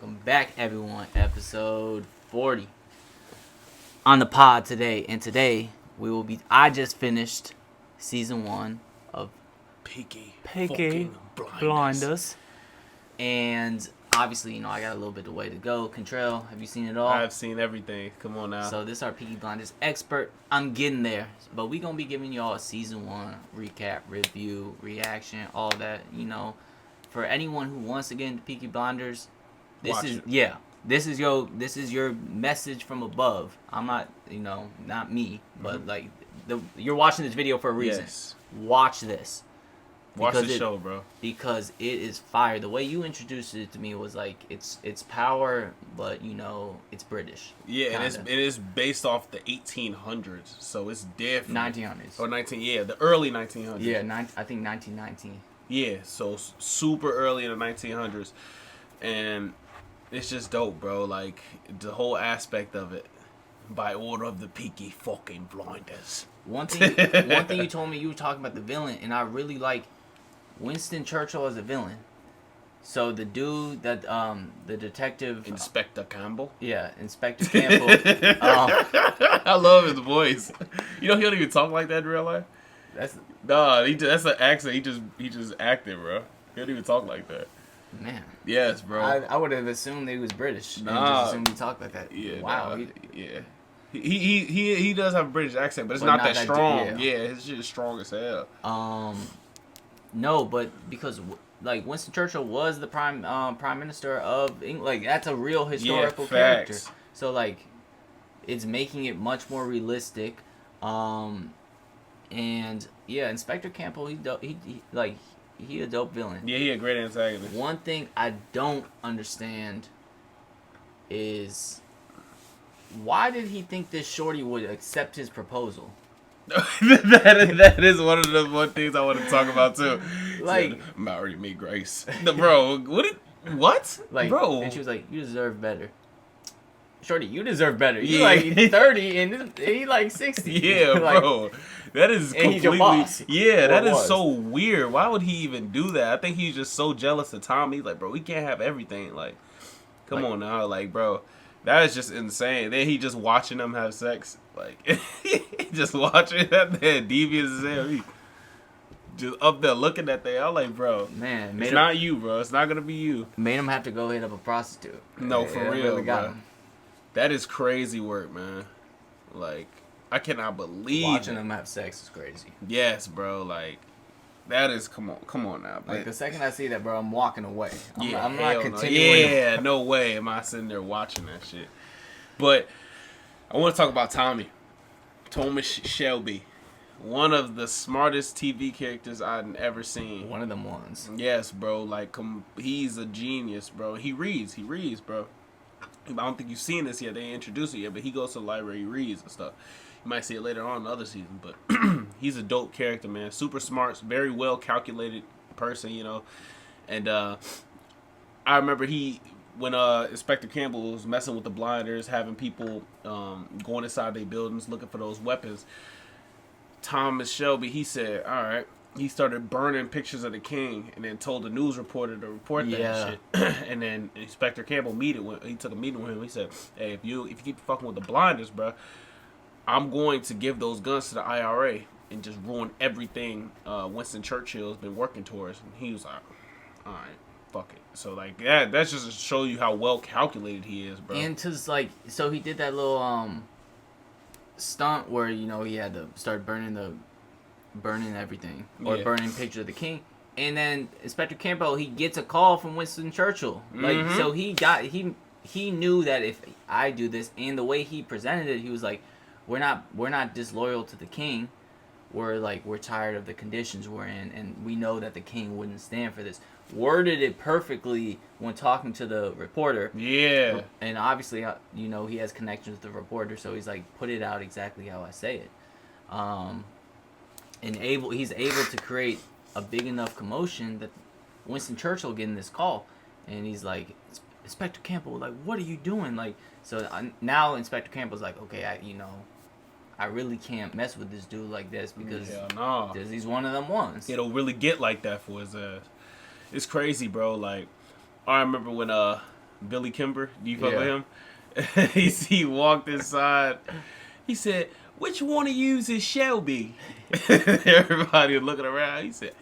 Welcome back, everyone. Episode 40 on the pod today. And today, I just finished season 1 of Peaky Blinders. And obviously, I got a little bit of way to go. Contrail, have you seen it all? I've seen everything. Come on now. So this is our Peaky Blinders expert. I'm getting there. But we're going to be giving y'all a season 1 recap, review, reaction, all that, For anyone who wants to get into Peaky Blinders, this is your message from above. I'm not, not me, but you're watching this video for a reason. Yes. Watch this. Watch the show, bro. Because it is fire. The way you introduced it to me was like it's power, but it's British. Yeah, it is based off the 1800s, so it's different. 1900s. Or the early 1900s. Yeah, I think 1919. Yeah, so super early in the 1900s, and it's just dope, bro. Like the whole aspect of it, by order of the Peaky fucking Blinders. One thing you told me, you were talking about the villain, and I really like Winston Churchill as a villain. So the dude that the detective Inspector Campbell. Yeah, Inspector Campbell. I love his voice. He don't even talk like that in real life. That's an accent. He just acted, bro. He don't even talk like that. Man. Yes, bro. I would have assumed he was British. And just assumed he talked like that. Yeah. Wow. Yeah. He does have a British accent, but it's not that strong. Yeah, his shit is strong as hell. No, but because Winston Churchill was the prime minister of England, that's a real historical character. So it's making it much more realistic. And yeah, Inspector Campbell, he a dope villain. Yeah, he a great antagonist. One thing I don't understand is why did he think this shorty would accept his proposal? that is one of the things I want to talk about too. Marry me, Grace. Bro, what? Bro. And she was like, "You deserve better." Shorty, you deserve better. You 30 and he 60. Yeah, bro. That is completely. He's your boss. Yeah, that is so weird. Why would he even do that? I think he's just so jealous of Tommy. He's like, bro, we can't have everything. Come on now, bro. That is just insane. Then he just watching them have sex. Just watching that man devious as hell. He just up there looking at that. I'm like, bro, man, it's not you, bro. It's not gonna be you. Made him have to go hit up a prostitute. No, for real, bro. That is crazy work, man. I cannot believe watching them have sex is crazy. Yes, bro. That is come on now. The second I see that, bro, I'm walking away. I'm not continuing. Yeah, no way am I sitting there watching that shit. But I want to talk about Tommy. Thomas Shelby. One of the smartest TV characters I've ever seen. One of them ones. Yes, bro. He's a genius, bro. He reads, bro. I don't think you've seen this yet. They ain't introduced it yet, but he goes to the library, he reads and stuff. You might see it later on in the other season, but he's a dope character, man. Super smart, very well calculated person, And I remember when Inspector Campbell was messing with the blinders, having people going inside their buildings looking for those weapons. Thomas Shelby, he said, all right. He started burning pictures of the king, and then told the news reporter to report that shit. And then Inspector Campbell he took a meeting with him. He said, "Hey, if you keep fucking with the blinders, bro, I'm going to give those guns to the IRA and just ruin everything Winston Churchill has been working towards." And he was like, "All right, fuck it." So that's just to show you how well calculated he is, bro. And so he did that little stunt where he had to start burning everything or burning picture of the king, and then Inspector Campbell, he gets a call from Winston Churchill. So he knew that if I do this, and the way he presented it, he was like, we're not disloyal to the king, we're tired of the conditions we're in, and we know that the king wouldn't stand for this. Worded it perfectly when talking to the reporter. Yeah. And obviously he has connections with the reporter, so he's like, put it out exactly how I say it. He's able to create a big enough commotion that Winston Churchill getting this call, and he's like, Inspector Campbell, what are you doing? Now Inspector Campbell's like, okay, I really can't mess with this dude like this because he's one of them ones. It'll really get like that for his ass. It's crazy, bro. I remember when Billy Kimber. Do you fuck Yeah. with him? he walked inside. He said, "Which one of yous is Shelby?" Everybody was looking around. He said,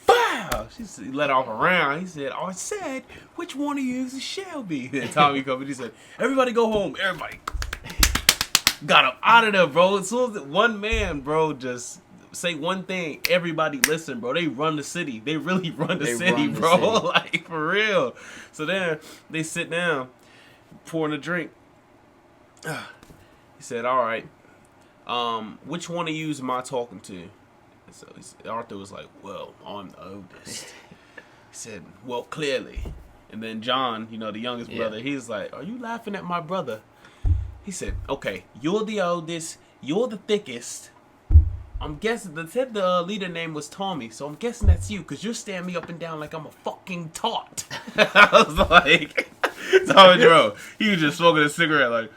"Bow!" He let off a round. He said, "I said, which one of yous is Shelby?" Then Tommy come in. He said, "Everybody go home." Everybody got him out of there, bro. As soon as one man, bro, just say one thing, everybody listen, bro. They run the city. They really run the city, bro. City. Like, for real. So then they sit down, pouring a drink. He said, "All right, which one of yous am I talking to?" And so Arthur was like, "Well, I'm the oldest." He said, "Well, clearly." And then John, the youngest brother, he's like, "Are you laughing at my brother?" He said, "Okay, you're the oldest, you're the thickest. I'm guessing," the leader name was Tommy, so I'm guessing that's you, because you're staring me up and down like I'm a fucking tart." I was like, Tommy Jerome, he was just smoking a cigarette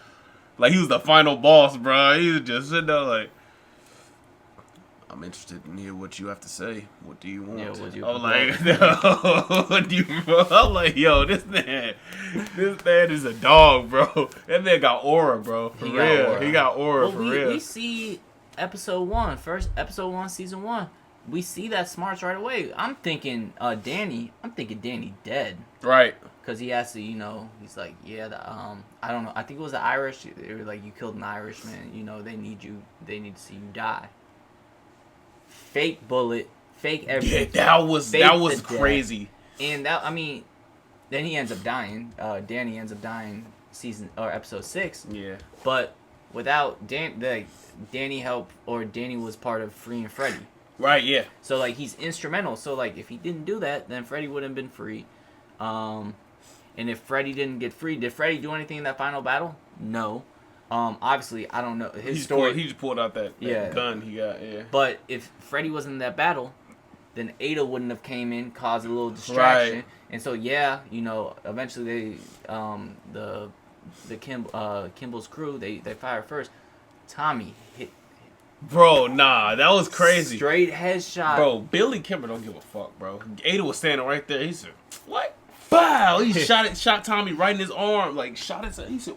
like he was the final boss, bro. He was just sitting there like, "I'm interested in hear what you have to say. What do you want?" Yeah, what do you I'm like, "No, what do you?" I'm like, "Yo, this man is a dog, bro. That man got aura, bro. For real, he got aura for real." We see episode 1, season 1. We see that smarts right away. I'm thinking Danny. I'm thinking Danny dead. Right. Because he has to, he's like, yeah, I don't know. I think it was the Irish. They were like, you killed an Irishman. They need you. They need to see you die. Fake bullet, fake everything. Yeah, that was crazy. And then he ends up dying. Danny ends up dying episode 6. Yeah. But without Danny help, or Danny was part of freeing Freddy. Right. Yeah. So he's instrumental. So if he didn't do that, then Freddy wouldn't have been free. And if Freddy didn't get free, did Freddy do anything in that final battle? No. Obviously, I don't know his story. He just pulled out that gun he got. Yeah. But if Freddy wasn't in that battle, then Ada wouldn't have came in, caused a little distraction. Right. And so eventually Kimball's crew they fire first. Tommy hit. Bro, nah, that was crazy. Straight headshot. Bro, Billy Kimber don't give a fuck, bro. Ada was standing right there. He said, "What?" Bow! He shot Tommy right in his arm. Shot it. He said,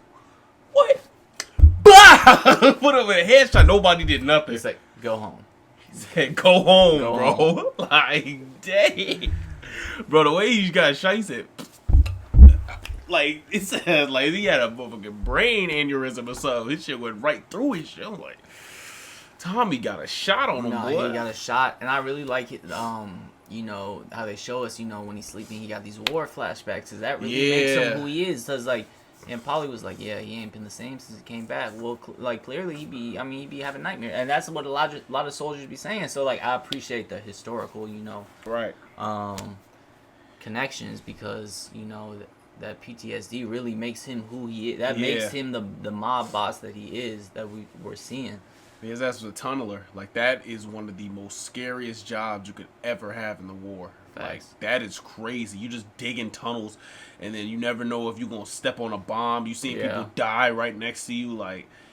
"What?" Bow! Put him in a headshot. Nobody did nothing. He's like, "Go home." He said, "Go home, bro." Home. Dang. Bro, the way he got shot, he said, it said, he had a motherfucking brain aneurysm or something. His shit went right through his shit. I'm like, Tommy got a shot on him, boy. He got a shot, and I really like it. How they show us, when he's sleeping, he got these war flashbacks. Cause that really makes him who he is. Cause and Polly was like, "Yeah, he ain't been the same since he came back." Well, clearly he'd be having nightmares, and that's what a lot of soldiers be saying. So I appreciate the historical, right, connections, because that PTSD really makes him who he is. That makes him the mob boss that he is, that we're seeing. Because that's a tunneler. That is one of the most scariest jobs you could ever have in the war. Facts. That is crazy. You just dig in tunnels, and then you never know if you're going to step on a bomb. You see people die right next to you.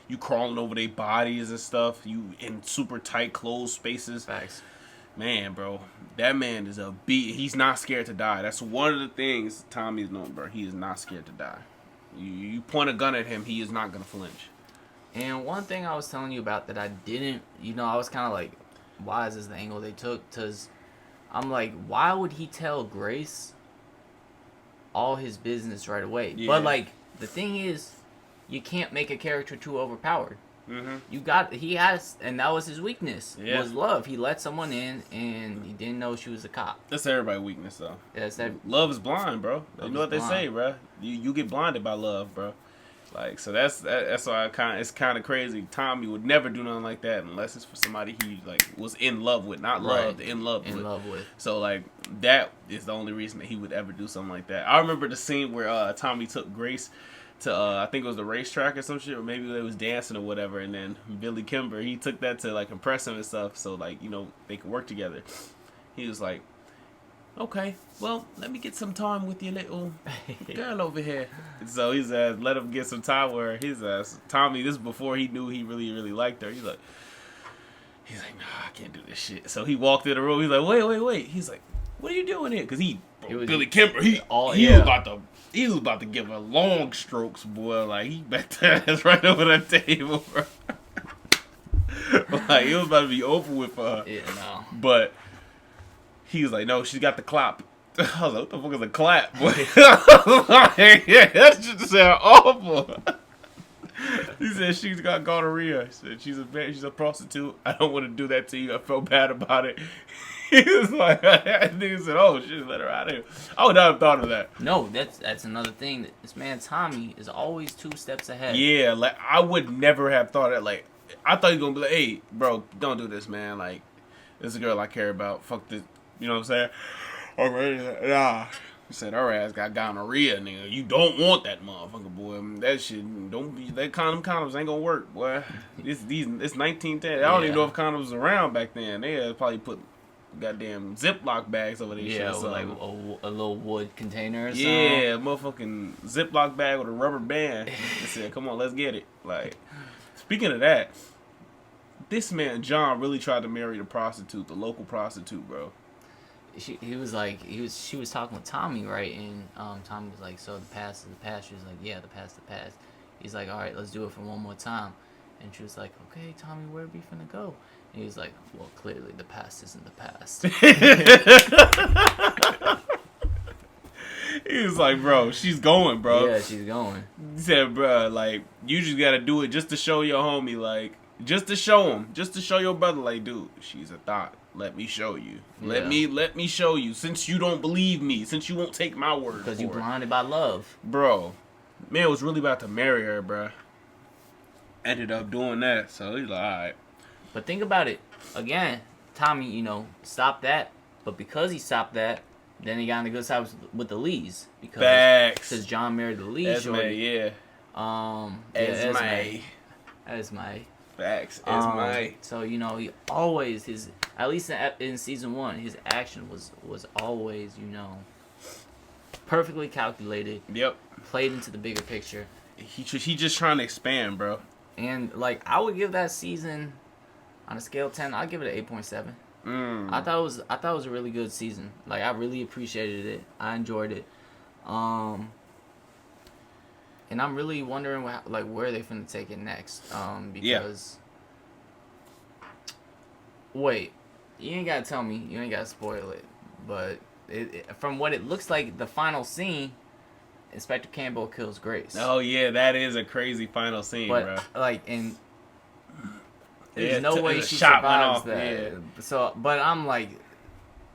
You crawling over their bodies and stuff. You in super tight, closed spaces. Facts. Man, bro. That man is a beat. He's not scared to die. That's one of the things Tommy's known, bro. He is not scared to die. You point a gun at him, he is not going to flinch. And one thing I was telling you about that I didn't, I was kind of like, why is this the angle they took? Because I'm like, why would he tell Grace all his business right away? Yeah. But, the thing is, you can't make a character too overpowered. Mm-hmm. He has, and that was his weakness, was love. He let someone in, and he didn't know she was a cop. That's everybody's weakness, though. Yeah, love is blind, bro. You know what they say, bro. You get blinded by love, bro. So that's why it's kind of crazy. Tommy would never do nothing like that unless it's for somebody he was in love with, not loved, in love with. So that is the only reason that he would ever do something like that. I remember the scene where Tommy took Grace to I think it was the racetrack or some shit, or maybe they was dancing or whatever, and then Billy Kimber, he took that to impress him and stuff, so they could work together. He was like, "Okay, well, let me get some time with your little girl over here." And so he's let him get some time with her. Tommy, this is before he knew he really, really liked her. He's like, "Nah, I can't do this shit." So he walked in the room. He's like, wait. He's like, "What are you doing here?" Because Billy Kimber, he was about to He was about to give her long strokes, boy. Like, he backed that ass right over the table, bro. Like, it was about to be over with for her. Yeah, no. But he was like, no, she's got the clap. I was like, what the fuck is a clap, boy? Like, yeah, that shit sound awful. He said she's got gonorrhea. He said she's a prostitute. I don't want to do that to you. I felt bad about it. He was like, nigga said, oh shit, let her out of here. I would not have thought of that. No, that's another thing. This man Tommy is always 2 steps ahead. Yeah, like I would never have thought that. Like, I thought he was gonna be like, hey, bro, don't do this, man. Like, this is a girl I care about. Fuck this. You know what I'm saying? Alright, nah. He said, our ass got gonorrhea, nigga. You don't want that motherfucker, boy. That shit, don't be, that condoms ain't gonna work, boy. It's 1910. I don't even know if condoms was around back then. They had probably put goddamn Ziploc bags over their shit. Yeah, like a little wood container or something. Yeah, motherfucking Ziploc bag with a rubber band. They said, come on, let's get it. Like, speaking of that, this man, John, really tried to marry the prostitute, the local prostitute, bro. She was talking with Tommy, right? And Tommy was like, so the past is the past. She was like, yeah, the past is the past. He's like, all right, let's do it for one more time. And she was like, okay, Tommy, where are we finna go? And he was like, well, clearly the past isn't the past. He was like, bro, she's going, bro. Yeah, she's going. He said, bro, like, you just gotta do it just to show your homie, like, just to show him, just to show your brother, like, dude, she's a thought. Let me show you. Let me show you. Since you don't believe me, since you won't take my word because for you it. blinded by love, bro. Man was really about to marry her, bro. Ended up doing that, so he's like, all right. But think about it again. Tommy, stopped that. But because he stopped that, then he got on the good side with the Lees. Because John married the Lees. Esme, yeah. Esme. Facts. Esme. So he always at least in season 1, his action was always perfectly calculated. Yep. Played into the bigger picture. He just trying to expand, bro. And like I would give that season on a scale of 10, I'd give it an 8.7. I thought it was a really good season. Like I really appreciated it. I enjoyed it. And I'm really wondering where they finna take it next. Because wait, you ain't gotta tell me. You ain't gotta spoil it. But from what it looks like, the final scene, Inspector Campbell kills Grace. Oh yeah, that is a crazy final scene, bro. And there's no way she survives that. Yeah. So, but I'm like,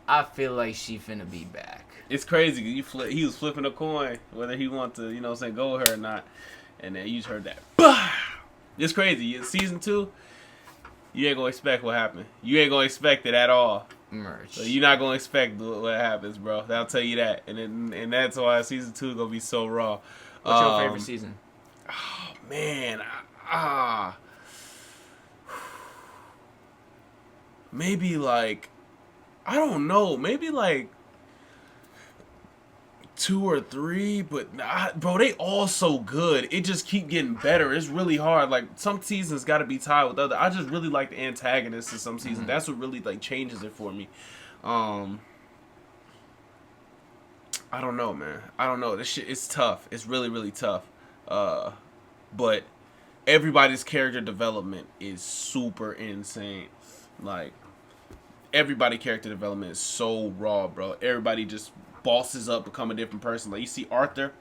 I feel like she finna be back. It's crazy. He was flipping a coin whether he want to, go with her or not, and then you just heard that. Bah! It's crazy. Season 2, you ain't gonna expect what happened. You ain't gonna expect it at all. Merch. So you're not gonna expect what happens, bro. I'll tell you that, and that's why season 2 gonna be so raw. What's your favorite season? Oh man, maybe like, I don't know, maybe like 2 or 3, but bro, they all so good. It just keep getting better. It's really hard. Like some seasons got to be tied with other. I just really like the antagonists in some seasons. That's what really like changes it for me. I don't know, man. I don't know. This shit, it's tough. It's really, really tough. But everybody's character development is super insane. Like everybody's character development is so raw, bro. Everybody just bosses up, become a different person. Like you see Arthur,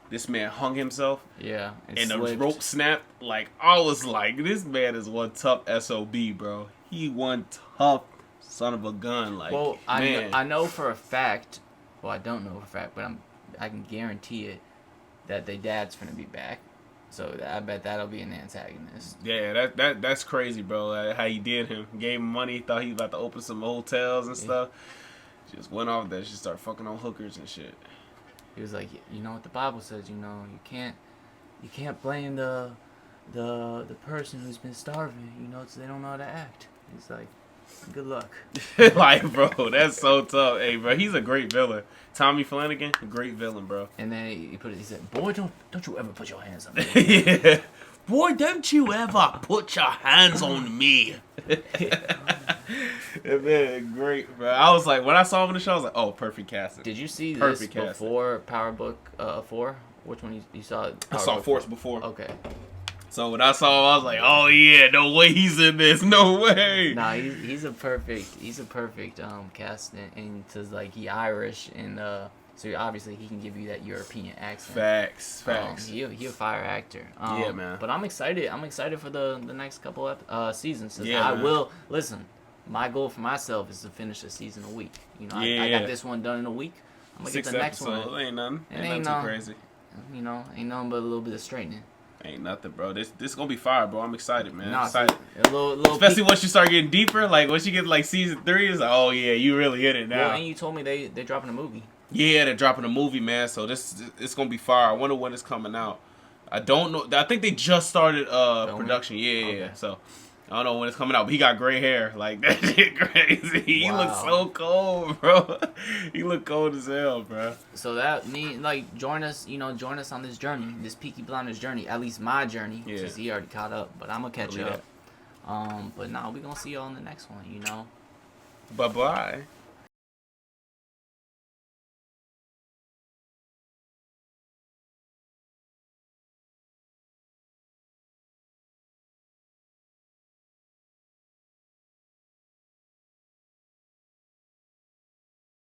this man hung himself. Yeah. And the rope snapped. Like I was like, this man is one tough SOB, bro. He one tough son of a gun. Like, well, I know for a fact. Well, I don't know for a fact, but I can guarantee it that their dad's gonna be back. So I bet that'll be an antagonist. Yeah, that's crazy, bro. How he did him, gave him money, thought he was about to open some hotels and stuff. Just went off there, just started fucking on hookers and shit. He was like, you know what the Bible says, you can't blame the person who's been starving, so they don't know how to act. He's like, good luck. Like, bro, that's so tough. Hey, bro, he's a great villain. Tommy Flanagan, a great villain, bro. And then he said, boy, don't you ever put your hands on me. Yeah. Boy, don't you ever put your hands on me. That man, great, bro. I was like, when I saw him in the show, I was like, oh, perfect casting. Did you see Perfect this casting. before Power Book 4? Which one you saw? I saw Force before. Okay. So when I saw him, I was like, oh yeah, no way he's in this, no way. Nah, he's a perfect casting, and cause like he Irish and so obviously he can give you that European accent. Facts. He a fire actor. Yeah, man. But I'm excited for the next couple seasons. Yeah, I man. will listen. My goal for myself is to finish the season a week. You know, I got this one done in a week. I'm gonna 6 get the next episodes, one. Ain't nothing. It Ain't nothing too crazy. You know, ain't nothing but a little bit of straightening. Ain't nothing, bro. This gonna be fire, bro. I'm excited, man. Nah, excited. A little Especially once you start getting deeper, like once you get like season 3, it's like, oh yeah, you really hit it now. Well, and you told me they're dropping a movie. Yeah, they're dropping a movie, man. So it's gonna be fire. I wonder when it's coming out. I don't know. I think they just started production. Yeah. Okay. So I don't know when it's coming out, but he got gray hair. Like that shit crazy. He looks so cold, bro. He look cold as hell, bro. So that join us on this journey, this Peaky Blinders journey. At least my journey, because he already caught up. But I'm gonna catch up. But nah, we gonna see y'all in the next one. You know. Bye bye.